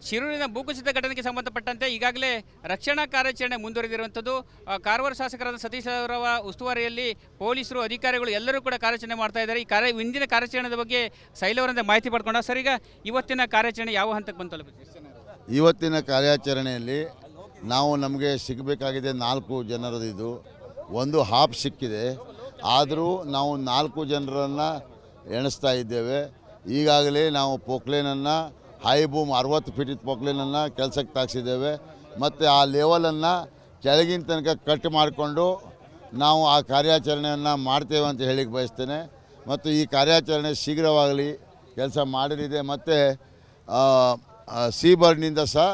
ಶಿರೂರಿನ ಭೂಕುಸಿತ ಘಟನೆಗೆ ಸಂಬಂಧಪಟ್ಟಂತೆ ಈಗಾಗಲೇ ರಕ್ಷಣಾ ಕಾರ್ಯಾಚರಣೆ ಮುಂದುವರೆದಿರುವಂಥದ್ದು. ಕಾರವಾರ ಶಾಸಕರಾದ ಸತೀಶ್ ಅವರ ಉಸ್ತುವಾರಿಯಲ್ಲಿ ಪೊಲೀಸರು, ಅಧಿಕಾರಿಗಳು ಎಲ್ಲರೂ ಕೂಡ ಕಾರ್ಯಾಚರಣೆ ಮಾಡ್ತಾ ಇದ್ದಾರೆ. ಈ ಹಿಂದಿನ ಕಾರ್ಯಾಚರಣೆಯ ಬಗ್ಗೆ ಶೈಲ ಅವರಿಂದ ಮಾಹಿತಿ ಪಡ್ಕೊಂಡ. ಸರ್, ಈಗ ಇವತ್ತಿನ ಕಾರ್ಯಾಚರಣೆ ಯಾವ ಹಂತಕ್ಕೆ ಬಂತು? ಇವತ್ತಿನ ಕಾರ್ಯಾಚರಣೆಯಲ್ಲಿ ನಮಗೆ ಸಿಗಬೇಕಾಗಿದೆ 4 ಜನರದ್ದು. ಒಂದು ಹಾಪ್ ಸಿಕ್ಕಿದೆ, ಆದರೂ ನಾವು 4 ಜನರನ್ನು ಎಣಿಸ್ತಾ ಇದ್ದೇವೆ. ಈಗಾಗಲೇ ನಾವು ಪೋಕ್ಲೇನನ್ನು ಹೈ ಬೂಮ್ 60 ಫೀಟ್ ಪೋಕ್ಲೇನನ್ನು ಕೆಲಸಕ್ಕೆ ತಾಗಿಸಿದ್ದೇವೆ ಮತ್ತು ಆ ಲೆವೆಲನ್ನು ಕೆಳಗಿನ ತನಕ ಕಟ್ ಮಾಡಿಕೊಂಡು ನಾವು ಆ ಕಾರ್ಯಾಚರಣೆಯನ್ನು ಮಾಡ್ತೇವೆ ಅಂತ ಹೇಳಿಕ್ಕೆ ಬಯಸ್ತೇನೆ. ಮತ್ತು ಈ ಕಾರ್ಯಾಚರಣೆ ಶೀಘ್ರವಾಗಲಿ ಕೆಲಸ ಮಾಡಲಿದೆ. ಮತ್ತು ಸಿ ಬರ್ಡ್ನಿಂದ ಸಹ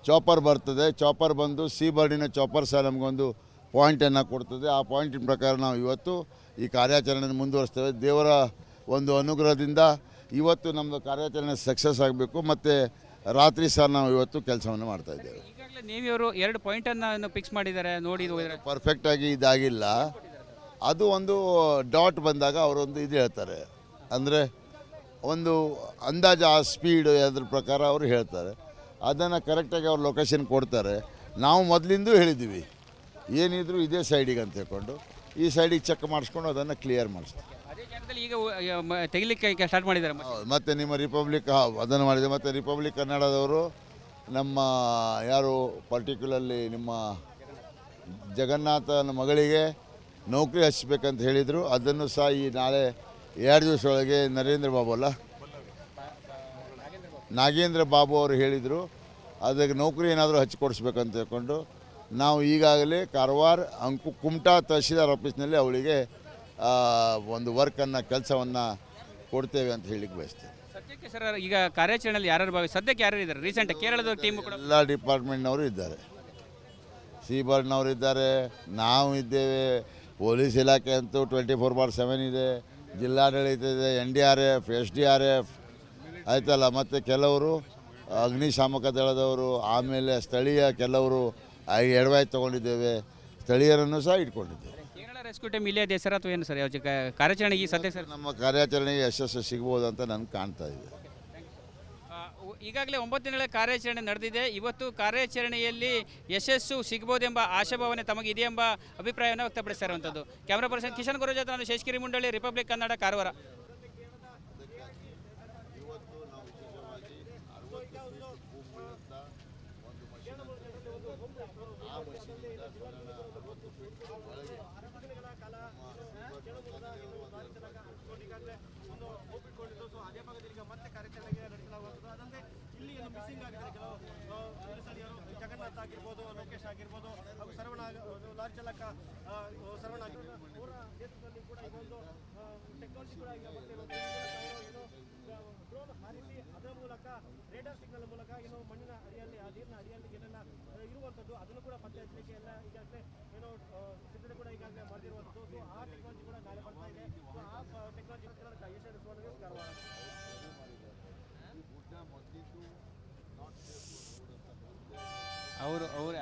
ಚಾಪರ್ ಬರ್ತದೆ. ಚಾಪರ್ ಬಂದು ಸಿ ಬರ್ಡಿನ ಚಾಪರ್ ಸಹ ನಮಗೊಂದು ಪಾಯಿಂಟನ್ನು ಕೊಡ್ತದೆ. ಆ ಪಾಯಿಂಟಿನ ಪ್ರಕಾರ ನಾವು ಇವತ್ತು ಈ ಕಾರ್ಯಾಚರಣೆಯನ್ನು ಮುಂದುವರಿಸ್ತೇವೆ. ದೇವರ ಒಂದು ಅನುಗ್ರಹದಿಂದ ಇವತ್ತು ನಮ್ಮದು ಕಾರ್ಯಾಚರಣೆ ಸಕ್ಸಸ್ ಆಗಬೇಕು ಮತ್ತು ರಾತ್ರಿ ಸಹ ನಾವು ಇವತ್ತು ಕೆಲಸವನ್ನು ಮಾಡ್ತಾಯಿದ್ದೇವೆ. ಈಗಾಗಲೇ ನೇವಿಯವರು 2 ಪಾಯಿಂಟನ್ನು ಫಿಕ್ಸ್ ಮಾಡಿದ್ದಾರೆ, ನೋಡಿ ಪರ್ಫೆಕ್ಟಾಗಿ ಇದಾಗಿಲ್ಲ. ಅದು ಒಂದು ಡಾಟ್ ಬಂದಾಗ ಅವರೊಂದು ಇದು ಹೇಳ್ತಾರೆ, ಅಂದರೆ ಒಂದು ಅಂದಾಜು ಆ ಸ್ಪೀಡು ಅದ್ರ ಪ್ರಕಾರ ಅವರು ಹೇಳ್ತಾರೆ. ಅದನ್ನು ಕರೆಕ್ಟಾಗಿ ಅವ್ರು ಲೊಕೇಶನ್ ಕೊಡ್ತಾರೆ. ನಾವು ಮೊದಲಿಂದೂ ಹೇಳಿದ್ದೀವಿ ಏನಿದ್ರು ಇದೇ ಸೈಡಿಗೆ ಅಂತ ಹೇಳ್ಕೊಂಡು ಈ ಸೈಡಿಗೆ ಚೆಕ್ ಮಾಡಿಸ್ಕೊಂಡು ಅದನ್ನು ಕ್ಲಿಯರ್ ಮಾಡಿಸ್ತೀವಿ. ಈಗ ತೆಗಿಲಿಕ್ಕೆ ಸ್ಟಾರ್ಟ್ ಮಾಡಿದ್ದಾರೆ. ಮತ್ತು ನಿಮ್ಮ ರಿಪಬ್ಲಿಕ್ ಅದನ್ನು ಮಾಡಿದೆ. ಮತ್ತು ರಿಪಬ್ಲಿಕ್ ಕನ್ನಡದವರು ನಮ್ಮ ಯಾರು ಪರ್ಟಿಕ್ಯುಲರ್ಲಿ ನಿಮ್ಮ ಜಗನ್ನಾಥನ ಮಗಳಿಗೆ ನೌಕರಿ ಹಚ್ಚಬೇಕಂತ ಹೇಳಿದರು. ಅದನ್ನು ಸಹ ಈ ನಾಳೆ 2 ದಿವಸ ಒಳಗೆ ನಾಗೇಂದ್ರ ಬಾಬು ಅವರು ಹೇಳಿದರು. ಅದಕ್ಕೆ ನೌಕರಿ ಏನಾದರೂ ಹಚ್ಚಿಕೊಡಿಸ್ಬೇಕಂತ ಹೇಳ್ಕೊಂಡು ನಾವು ಈಗಾಗಲೇ ಕಾರವಾರ ಕುಮಟಾ ತಹಶೀಲ್ದಾರ್ ಆಫೀಸ್ನಲ್ಲಿ ಅವಳಿಗೆ ಒಂದು ವರ್ಕನ್ನು ಕೆಲಸವನ್ನು ಕೊಡ್ತೇವೆ ಅಂತ ಹೇಳಿಕ್ಕೆ ಬಯಸ್ತೇವೆ. ಸದ್ಯಕ್ಕೆ ಸರ್, ಈಗ ಕಾರ್ಯಾಚರಣೆಯಲ್ಲಿ ಯಾರು ಸದ್ಯಕ್ಕೆ ಯಾರು ಇದ್ದಾರೆ? ರೀಸೆಂಟ್ ಕೇರಳದ ಟೀಮು ಕೂಡ ಎಲ್ಲ ಡಿಪಾರ್ಟ್ಮೆಂಟ್ನವರು ಇದ್ದಾರೆ. ಸಿ ಬರ್ಡ್ನವರು ಇದ್ದಾರೆ, ನಾವು ಇದ್ದೇವೆ, ಪೊಲೀಸ್ ಇಲಾಖೆ ಅಂತೂ 24/7 ಇದೆ, ಜಿಲ್ಲಾಡಳಿತ ಇದೆ, NDRF, SDRF ಆಯ್ತಲ್ಲ. ಮತ್ತು ಕೆಲವರು ಅಗ್ನಿಶಾಮಕ ದಳದವರು, ಆಮೇಲೆ ಸ್ಥಳೀಯ ಕೆಲವರು ಎಡವಾಯಿ ತೊಗೊಂಡಿದ್ದೇವೆ, ಸ್ಥಳೀಯರನ್ನು ಸಹ ಇಟ್ಕೊಂಡಿದ್ದೇವೆ. ಕೇರಳ ರೆಸ್ಕ್ಯೂ ಟೀಮ್ ಇಲ್ಲೇ ಇದೆ ಸರ್, ಅಥವಾ ಏನು ಸರ್ ಕಾರ್ಯಾಚರಣೆ ಈ ಸದ್ಯ ಸರ್? ನಮ್ಮ ಕಾರ್ಯಾಚರಣೆಗೆ ಯಶಸ್ಸು ಸಿಗ್ಬೋದು ಅಂತ ನನಗೆ ಕಾಣ್ತಾ ಇದೆ. ಈಗಾಗಲೇ 9 ದಿನಗಳ ಕಾರ್ಯಾಚರಣೆ ನಡೆದಿದೆ. ಇವತ್ತು ಕಾರ್ಯಾಚರಣೆಯಲ್ಲಿ ಯಶಸ್ಸು ಸಿಗಬಹುದೆಂಬ ಆಶಾಭಾವನೆ ತಮಗೆ ಇದೆ ಎಂಬ ಅಭಿಪ್ರಾಯವನ್ನು ವ್ಯಕ್ತಪಡಿಸ್ತಾ ಇರುವಂಥದ್ದು. ಕ್ಯಾಮರಾ ಪರ್ಸನ್ ಕಿಶನ್ ಗುರು ಜೊತೆ ನಾನು ಶೇಷಗಿರಿ ಮುಂಡಳ್ಳಿ, ರಿಪಬ್ಲಿಕ್ ಕನ್ನಡ, ಕಾರವಾರ. ಜಗನ್ನಾಥ್ ಆಗಿರ್ಬೋದು, ಲೋಕೇಶ್ ಆಗಿರ್ಬೋದು, ಹಾಗೂ ಲಾರಿ ಚಾಲಕ ಸರ್ವಣ ಅವರ ನೇತೃತ್ವದಲ್ಲಿ ಕೂಡ ಇದೊಂದು ಟೆಕ್ನಾಲಜಿ ಕೂಡ ಈಗ ಡ್ರೋನ್ ಹಾರಿಸಿ ಅದರ ಮೂಲಕ ರೇಡಾರ್ ಸಿಗ್ನಲ್ ಮೂಲಕ ಏನು ಮಣ್ಣಿನ ಅಡಿಯಲ್ಲಿ, ಆ ನೀರಿನ ಅಡಿಯಲ್ಲಿ ಏನೆಲ್ಲ ಇರುವಂಥದ್ದು ಅದನ್ನು ಕೂಡ ಪತ್ತೆ ಹಚ್ಚಲಿಕ್ಕೆ ಎಲ್ಲ ಈಗಾಗಲೇ ಏನೋ ಸಿದ್ಧತೆ ಕೂಡ ಈಗಾಗಲೇ ಮಾಡಿರುವಂಥದ್ದು. ಸೊ ಆ ಟೆಕ್ನಾಲಜಿ ಕೂಡ ನಾಳೆ ಬರ್ತಾ ಇದೆ. ಸೊ ಆ ಟೆಕ್ನಾಲಜಿ ಕಾರವಾರ ಅವರು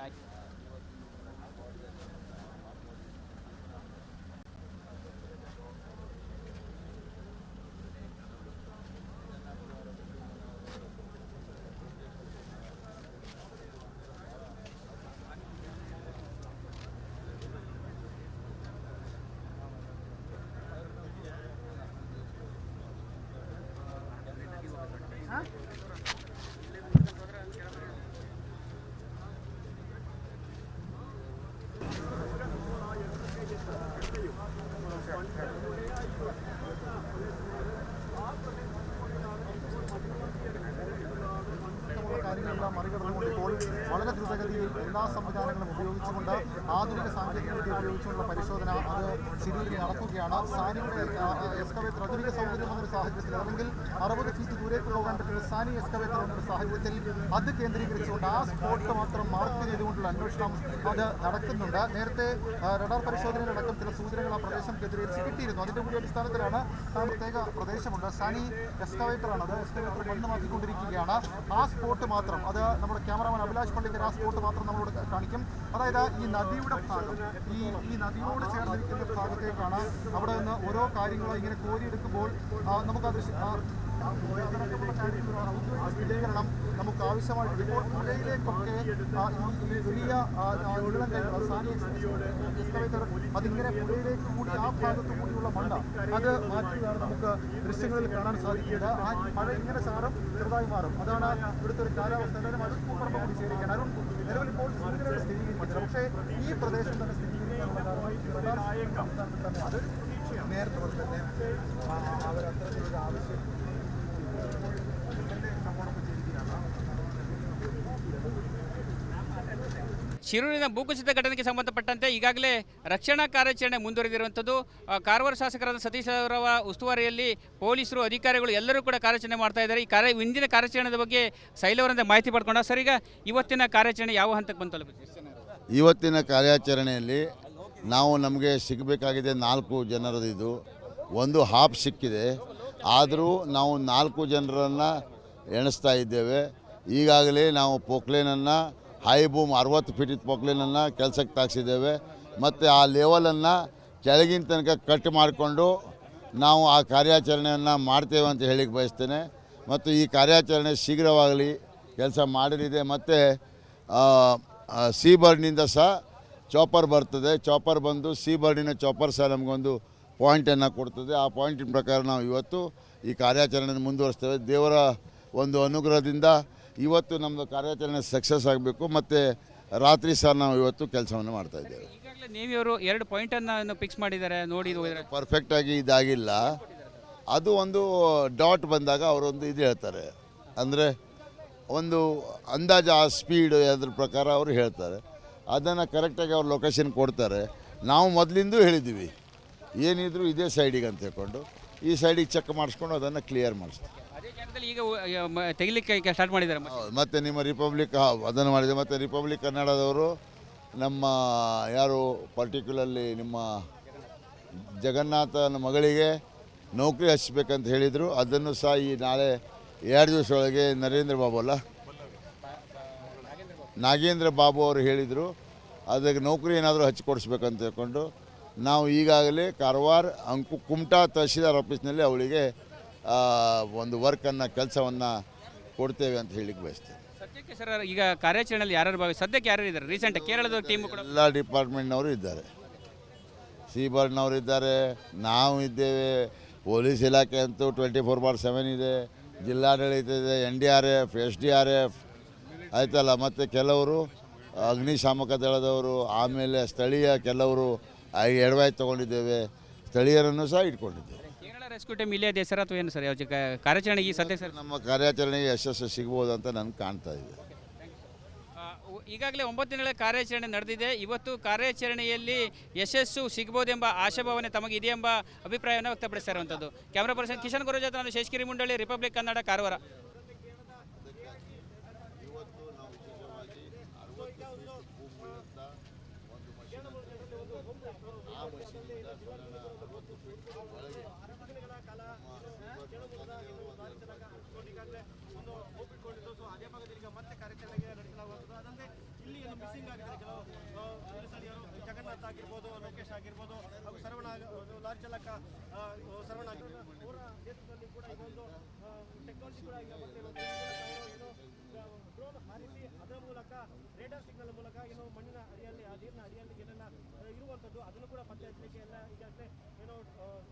കാര്യങ്ങളെല്ലാം മറികടന്നുകൊണ്ട് ഇപ്പോൾ വളരെ ദ്രുതഗതിയിൽ എല്ലാ സംവിധാനങ്ങളും ഉപയോഗിച്ചുകൊണ്ട് ആധുനിക സാങ്കേതികവിദ്യ ഉപയോഗിച്ചുള്ള പരിശോധന അത് ശരിയിൽ നടക്കുകയാണ്. സാനിയുടെ എക്സ്കവേറ്റർ ആധുനിക സൗകര്യം വന്നൊരു സാഹചര്യത്തിൽ, അല്ലെങ്കിൽ 60 ഫീറ്റ് ദൂരേക്ക് പോകാൻ പറ്റുന്ന സാനി എക്സ്കവേറ്റർ വന്നൊരു സാഹചര്യത്തിൽ അത് കേന്ദ്രീകരിച്ചുകൊണ്ട് ആ സ്പോട്ട് മാത്രം മാർക്ക് ചെയ്തുകൊണ്ടുള്ള അന്വേഷണം അത് നടക്കുന്നുണ്ട്. നേരത്തെ റഡാർ പരിശോധനയിലടക്കം ചില സൂചനകൾ ആ പ്രദേശം കേന്ദ്രീകരിച്ച് കിട്ടിയിരുന്നു. അതിൻ്റെ കൂടി അടിസ്ഥാനത്തിലാണ് പ്രത്യേക പ്രദേശമുണ്ട്, സാനി എക്സ്കവേറ്ററാണ്, അത് എക്സ്കവേറ്റർ മണ്ണ് മാറ്റിക്കൊണ്ടിരിക്കുകയാണ്. ആ സ്പോട്ട് മാത്രം, അത് നമ്മുടെ ക്യാമറാമാൻ അഭിലാഷ് പള്ളിക്കർ ആ സ്പോട്ട് മാത്രം നമ്മളോട് കാണിക്കും. അതായത് ഈ നദിയുടെ ഭാഗം, ഈ നദിയോട് ചേർന്നിരിക്കുന്ന ഭാഗത്തേക്കാണ് അവിടെ നിന്ന് ഓരോ കാര്യങ്ങളും ഇങ്ങനെ കോരിയെടുക്കുമ്പോൾ നമുക്കത് അതിനൊക്കെയുള്ള കാര്യങ്ങൾ ഔദ്യോഗിക സ്ഥിരീകരണം നമുക്ക് ആവശ്യമായിട്ടുണ്ട്. ഇപ്പോൾ പുഴയിലേക്കൊക്കെ ഈ വലിയ നീളം കൈകൾ സാനി എക്സ്കവേറ്റർ അതിങ്ങനെ പുഴയിലേക്ക് കൂടി ആ ഭാഗത്ത് കൂടിയുള്ള മണ്ണ് അത് മാറ്റുകയാണ് നമുക്ക് ദൃശ്യങ്ങളിൽ കാണാൻ സാധിക്കുന്നത്. ആ മഴ ഇങ്ങനെ ചാറും ചെറുതായി മാറും. അതാണ് ഇവിടുത്തെ ഒരു കാലാവസ്ഥ. എന്തായാലും അത് ഭൂകമ്പം കൂടി ശേഖരിക്കാൻ അരുൺ നിലവിൽ ഇപ്പോൾ സൂചനകൾ സ്ഥിരീകരിക്കുന്നില്ല. പക്ഷേ ഈ പ്രദേശം തന്നെ സ്ഥിരീകരിക്കാനുള്ള കാരണം തന്നെ അത് നേരത്തെ മുതൽ തന്നെ അവരത്തരത്തിലൊരു ആവശ്യം ಶಿರೂರಿನ ಭೂಕುಸಿತ ಘಟನೆಗೆ ಸಂಬಂಧಪಟ್ಟಂತೆ ಈಗಾಗಲೇ ರಕ್ಷಣಾ ಕಾರ್ಯಾಚರಣೆ ಮುಂದುವರೆದಿರುವಂಥದ್ದು. ಕಾರವಾರ ಶಾಸಕರಾದ ಸತೀಶ್ ಅವರ ಉಸ್ತುವಾರಿಯಲ್ಲಿ ಪೊಲೀಸರು ಅಧಿಕಾರಿಗಳು ಎಲ್ಲರೂ ಕೂಡ ಕಾರ್ಯಾಚರಣೆ ಮಾಡ್ತಾ ಇದ್ದಾರೆ. ಈ ಇಂದಿನ ಕಾರ್ಯಾಚರಣೆಯ ಬಗ್ಗೆ ಶೈಲ ಅವರಿಂದ ಮಾಹಿತಿ ಪಡ್ಕೊಂಡ. ಸರ್, ಈಗ ಇವತ್ತಿನ ಕಾರ್ಯಾಚರಣೆ ಯಾವ ಹಂತಕ್ಕೆ ಬಂತು? ಇವತ್ತಿನ ಕಾರ್ಯಾಚರಣೆಯಲ್ಲಿ ನಾವು ನಮಗೆ ಸಿಗಬೇಕಾಗಿದೆ 4 ಜನರದ್ದು. ಇದು ಒಂದು ಹಾಪ್ ಸಿಕ್ಕಿದೆ, ಆದರೂ ನಾವು 4 ಜನರನ್ನು ಎಣಿಸ್ತಾ ಇದ್ದೇವೆ. ಈಗಾಗಲೇ ನಾವು ಪೋಕ್ಲೇನನ್ನು ಹೈ ಬೂಮ್ 60 ಫೀಟ್ ಪೋಕ್ಲೇನನ್ನು ಕೆಲಸಕ್ಕೆ ತಾಗಿಸಿದ್ದೇವೆ. ಮತ್ತು ಆ ಲೆವೆಲನ್ನು ಕೆಳಗಿನ ತನಕ ಕಟ್ ಮಾಡಿಕೊಂಡು ನಾವು ಆ ಕಾರ್ಯಾಚರಣೆಯನ್ನು ಮಾಡ್ತೇವೆ ಅಂತ ಹೇಳಿಕ್ಕೆ ಬಯಸ್ತೇನೆ. ಮತ್ತು ಈ ಕಾರ್ಯಾಚರಣೆ ಶೀಘ್ರವಾಗಲಿ ಕೆಲಸ ಮಾಡಲಿದೆ. ಮತ್ತು ಸಿ ಬರ್ಡ್ನಿಂದ ಸಹ ಚಾಪರ್ ಬರ್ತದೆ. ಚಾಪರ್ ಬಂದು ಸಿ ಬರ್ಡಿನ ಚಾಪರ್ ಸಹ ನಮಗೊಂದು ಪಾಯಿಂಟನ್ನು ಕೊಡ್ತದೆ. ಆ ಪಾಯಿಂಟಿನ ಪ್ರಕಾರ ನಾವು ಇವತ್ತು ಈ ಕಾರ್ಯಾಚರಣೆಯನ್ನು ಮುಂದುವರಿಸ್ತೇವೆ. ದೇವರ ಒಂದು ಅನುಗ್ರಹದಿಂದ ಇವತ್ತು ನಮ್ಮದು ಕಾರ್ಯಾಚರಣೆ ಸಕ್ಸಸ್ ಆಗಬೇಕು. ಮತ್ತು ರಾತ್ರಿ ಸಹ ನಾವು ಇವತ್ತು ಕೆಲಸವನ್ನು ಮಾಡ್ತಾಯಿದ್ದೇವೆ. ಈಗಾಗಲೇ ನೇವಿಯವರು 2 ಪಾಯಿಂಟನ್ನು ಫಿಕ್ಸ್ ಮಾಡಿದ್ದಾರೆ, ನೋಡಿ ಪರ್ಫೆಕ್ಟಾಗಿ ಇದಾಗಿಲ್ಲ. ಅದು ಒಂದು ಡಾಟ್ ಬಂದಾಗ ಅವರೊಂದು ಇದು ಹೇಳ್ತಾರೆ, ಅಂದರೆ ಒಂದು ಅಂದಾಜು ಆ ಸ್ಪೀಡು ಅದ್ರ ಪ್ರಕಾರ ಅವರು ಹೇಳ್ತಾರೆ. ಅದನ್ನು ಕರೆಕ್ಟಾಗಿ ಅವ್ರು ಲೊಕೇಶನ್ ಕೊಡ್ತಾರೆ. ನಾವು ಮೊದಲಿಂದೂ ಹೇಳಿದ್ದೀವಿ ಏನಿದ್ರು ಇದೇ ಸೈಡಿಗೆ ಅಂತ ಹೇಳ್ಕೊಂಡು ಈ ಸೈಡಿಗೆ ಚೆಕ್ ಮಾಡಿಸ್ಕೊಂಡು ಅದನ್ನು ಕ್ಲಿಯರ್ ಮಾಡಿಸ್ತೀವಿ. ಅದೇ ಜಾಗದಲ್ಲಿ ಈಗ ತೆಗಿಲಿಕ್ಕೆ ಸ್ಟಾರ್ಟ್ ಮಾಡಿದ್ದಾರೆ. ಮತ್ತು ನಿಮ್ಮ ರಿಪಬ್ಲಿಕ್ ಅದನ್ನು ಮಾಡಿದೆ. ಮತ್ತು ರಿಪಬ್ಲಿಕ್ ಕನ್ನಡದವರು ನಮ್ಮ ಯಾರು ಪರ್ಟಿಕ್ಯುಲರ್ಲಿ ನಿಮ್ಮ ಜಗನ್ನಾಥನ ಮಗಳಿಗೆ ನೌಕರಿ ಹಚ್ಚಬೇಕಂತ ಹೇಳಿದರು. ಅದನ್ನು ಸಹ ಈ ನಾಳೆ 2 ದಿವಸ ಒಳಗೆ ನಾಗೇಂದ್ರ ಬಾಬು ಅವರು ಹೇಳಿದರು. ಅದಕ್ಕೆ ನೌಕರಿ ಏನಾದರೂ ಹಚ್ಚಿಕೊಡಿಸ್ಬೇಕಂತ ಹೇಳ್ಕೊಂಡು ನಾವು ಈಗಾಗಲೇ ಕಾರವಾರ ಕುಮಟಾ ತಹಶೀಲ್ದಾರ್ ಆಫೀಸ್ನಲ್ಲಿ ಅವಳಿಗೆ ಒಂದು ವರ್ಕನ್ನು ಕೆಲಸವನ್ನು ಕೊಡ್ತೇವೆ ಅಂತ ಹೇಳಿಕ್ಕೆ ಬಯಸ್ತೇವೆ. ಸದ್ಯಕ್ಕೆ ಸರ್, ಈಗ ಕಾರ್ಯಾಚರಣೆಯಲ್ಲಿ ಯಾರು ಸದ್ಯಕ್ಕೆ ಯಾರು ಇದ್ದಾರೆ? ರೀಸೆಂಟ್ ಕೇರಳದ ಟೀಮ್ ಕೂಡ ಎಲ್ಲ ಡಿಪಾರ್ಟ್ಮೆಂಟ್ನವರು ಇದ್ದಾರೆ. ಸಿ ಬರ್ಡ್ನವರು ಇದ್ದಾರೆ, ನಾವು ಇದ್ದೇವೆ, ಪೊಲೀಸ್ ಇಲಾಖೆ ಅಂತೂ 24/7 ಇದೆ, ಜಿಲ್ಲಾಡಳಿತ ಇದೆ, NDRF, SDRF ಆಯ್ತಲ್ಲ. ಮತ್ತು ಕೆಲವರು ಅಗ್ನಿಶಾಮಕ ದಳದವರು, ಆಮೇಲೆ ಸ್ಥಳೀಯ ಕೆಲವರು ಎಡವಾಯ್ ತೊಗೊಂಡಿದ್ದೇವೆ, ಸ್ಥಳೀಯರನ್ನು ಸಹ ಇಟ್ಕೊಂಡಿದ್ದೇವೆ. ಕೇರಳ ರೆಸ್ಕ್ಯೂ ಟೀಮ್ ಇಲ್ಲೇ ಇದೆ ಸರ್ ಅಥವಾ ಏನು ಸರ್? ಯಾವ ಕಾರ್ಯಾಚರಣೆ ಈ ಸದ್ಯ ಸರ್ ನಮ್ಮ ಕಾರ್ಯಾಚರಣೆಗೆ ಯಶಸ್ಸು ಸಿಗ್ಬೋದು ಅಂತ ನನಗೆ ಕಾಣ್ತಾ ಇದೆ. ಈಗಾಗಲೇ 9 ದಿನಗಳ ಕಾರ್ಯಾಚರಣೆ ನಡೆದಿದೆ. ಇವತ್ತು ಕಾರ್ಯಾಚರಣೆಯಲ್ಲಿ ಯಶಸ್ಸು ಸಿಗಬಹುದೆಂಬ ಆಶಾಭಾವನೆ ತಮಗೆ ಇದೆ ಎಂಬ ಅಭಿಪ್ರಾಯವನ್ನು ವ್ಯಕ್ತಪಡಿಸ್ತಾ ಇರುವಂಥದ್ದು. ಕ್ಯಾಮರಾ ಪರ್ಸನ್ ಕಿಶನ್ ಗುರು ಜೊತೆ ನಾನು ಶೇಷಗಿರಿ ಮುಂಡಳ್ಳಿ, ರಿಪಬ್ಲಿಕ್ ಕನ್ನಡ, ಕಾರವಾರ. ಅದೇ ಭಾಗದಲ್ಲಿ ಈಗ ಮತ್ತೆ ಕಾರ್ಯಾಚರಣೆಗೆ ನಡೆಸಲಾಗುವುದು. ಅದಲ್ಲದೆ ಇಲ್ಲಿ ಏನು ಮಿಸ್ಸಿಂಗ್ ಆಗಿದ್ದಾರೆ ಕೆಲವು ಸ್ಥಳೀಯರು, ಜಗನ್ನಾಥ್ ಆಗಿರ್ಬೋದು, ಲೋಕೇಶ್ ಆಗಿರ್ಬೋದು, ಹಾಗೂ ಸರ್ವಣ ಲಾರಿ ಚಾಲಕ ಸರ್ವಣ ಅವರ ನೇತೃತ್ವದಲ್ಲಿ ಕೂಡ ಇದೊಂದು ಟೆಕ್ನಾಲಜಿ ಕೂಡ ಈಗ ಮತ್ತೆ ಡ್ರೋನ್ ಹಾರಿಸಿ ಅದರ ಮೂಲಕ ರೇಡಾರ್ ಸಿಗ್ನಲ್ ಮೂಲಕ ಏನು ಮಣ್ಣಿನ ಅಡಿಯಲ್ಲಿ ಆ ನೀರಿನ ಅಡಿಯಲ್ಲಿ ಏನೆಲ್ಲ ಇರುವಂಥದ್ದು ಅದನ್ನು ಕೂಡ ಪತ್ತೆ ಹಚ್ಚಲಿಕ್ಕೆ ಎಲ್ಲ ಈಗಾಗಲೇ ಏನೋ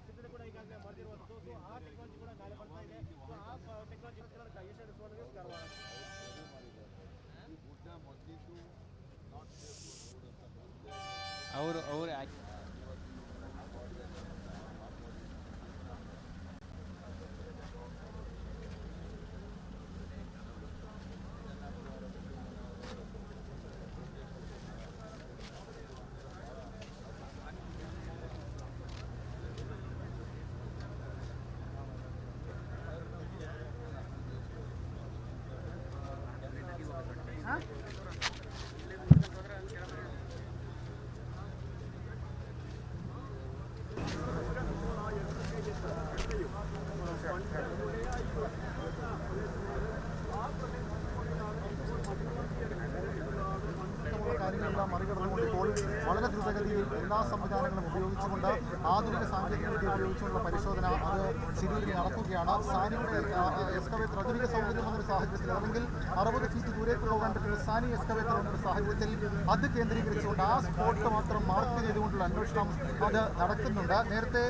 ಸಿದ್ಧತೆ ಕೂಡ ಈಗಾಗಲೇ ಮಾಡಿರುವಂಥದ್ದು. ಸೊ ಆ ಟೆಕ್ನಾಲಜಿ ಕೂಡ ನಾಳೆ ಬರ್ತಾ ಇದೆ. ಸೊ ಆ ಟೆಕ್ನಾಲಜಿ ಅವರು കാര്യങ്ങളെല്ലാം മറികടന്നുകൊണ്ട് ഇപ്പോൾ ഇപ്പോൾ വളരെ ദ്രുതഗതിയിൽ എല്ലാ സംവിധാനങ്ങളും ഉപയോഗിച്ചുകൊണ്ട് ആധുനിക സാങ്കേതികവിദ്യ ഉപയോഗിച്ചുള്ള പരിശോധന അത് ശിരൂരിൽ നടക്കുകയാണ്. സാനിയുടെ എക്സ്കവേറ്റർ ആധുനിക സൗകര്യം എന്നൊരു സാഹചര്യത്തിൽ അല്ലെങ്കിൽ 60 ഫീറ്റ് ദൂരേക്ക് പോകാൻ പറ്റുന്ന സാനി എക്സ്കവേറ്റർ എന്നൊരു സാഹചര്യത്തിൽ അത് കേന്ദ്രീകരിച്ചുകൊണ്ട് ആ സ്പോട്ട് മാത്രം മാർക്ക് ചെയ്തുകൊണ്ടുള്ള അന്വേഷണം അത് നടക്കുന്നുണ്ട്. നേരത്തെ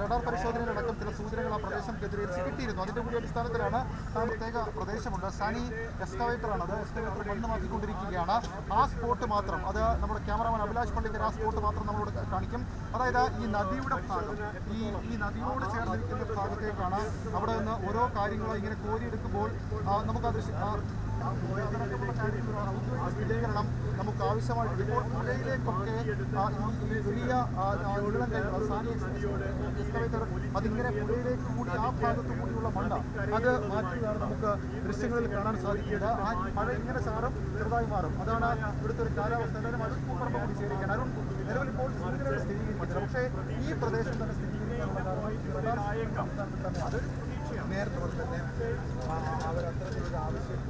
റഡാർ പരിശോധനയിലടക്കം ചില സൂചനകൾ ആ പ്രദേശം കേന്ദ്രീകരിച്ച് കിട്ടിയിരുന്നു. അതിൻ്റെ കൂടി അടിസ്ഥാനത്തിലാണ് ആ പ്രത്യേക പ്രദേശമുണ്ട്. സാനി എക്സ്കവേറ്ററാണ്, അത് എക്സ്കവേറ്റർ മണ്ണ് മാറ്റിക്കൊണ്ടിരിക്കുകയാണ്. ആ സ്പോട്ട് മാത്രം അത് നമ്മുടെ ക്യാമറാമാൻ അഭിലാഷ് പള്ളിക്കർ ആ സ്പോട്ട് മാത്രം നമ്മളോട് കാണിക്കും. അതായത് ഈ നദിയുടെ ഭാഗം ഈ നദിയോട് ചേർന്നിരിക്കുന്ന ഭാഗത്തേക്കാണ്. അവിടെ നിന്ന് ഓരോ കാര്യങ്ങളും ഇങ്ങനെ കോരിയെടുക്കുമ്പോൾ നമുക്ക് അത് സ്ഥിരീകരണം നമുക്ക് ആവശ്യമായിട്ട് ഇപ്പോൾ പുഴയിലേക്കൊക്കെ ഈ വലിയ ഉരുളൻ കൈകൾ സാനി എക്സ്കവേറ്റർ അതിങ്ങനെ പുഴയിലേക്ക് കൂടി ആ ഭാഗത്തു കൂടിയുള്ള മണ്ണ് അത് മാറ്റുകയാണ് നമുക്ക് ദൃശ്യങ്ങളിൽ കാണാൻ സാധിക്കുന്നത്. ആ മഴ ഇങ്ങനെ ചാറും ചെറുതായി മാറും. അതാണ് ഇവിടുത്തെ ഒരു കാലാവസ്ഥ. എന്തായാലും അരുൺ പൂപ്പറമ്പ് കൂടി ചേരുകയാണ്. അരുൺ, നിലവിൽ ഇപ്പോൾ സൂചനകൾ സ്ഥിരീകരിക്കുന്നില്ല, പക്ഷേ ഈ പ്രദേശം തന്നെ സ്ഥിരീകരിക്കാനുള്ള കാരണം അതൊരു നേരത്തെ തന്നെ അവരത്തരത്തിലൊരു ആവശ്യം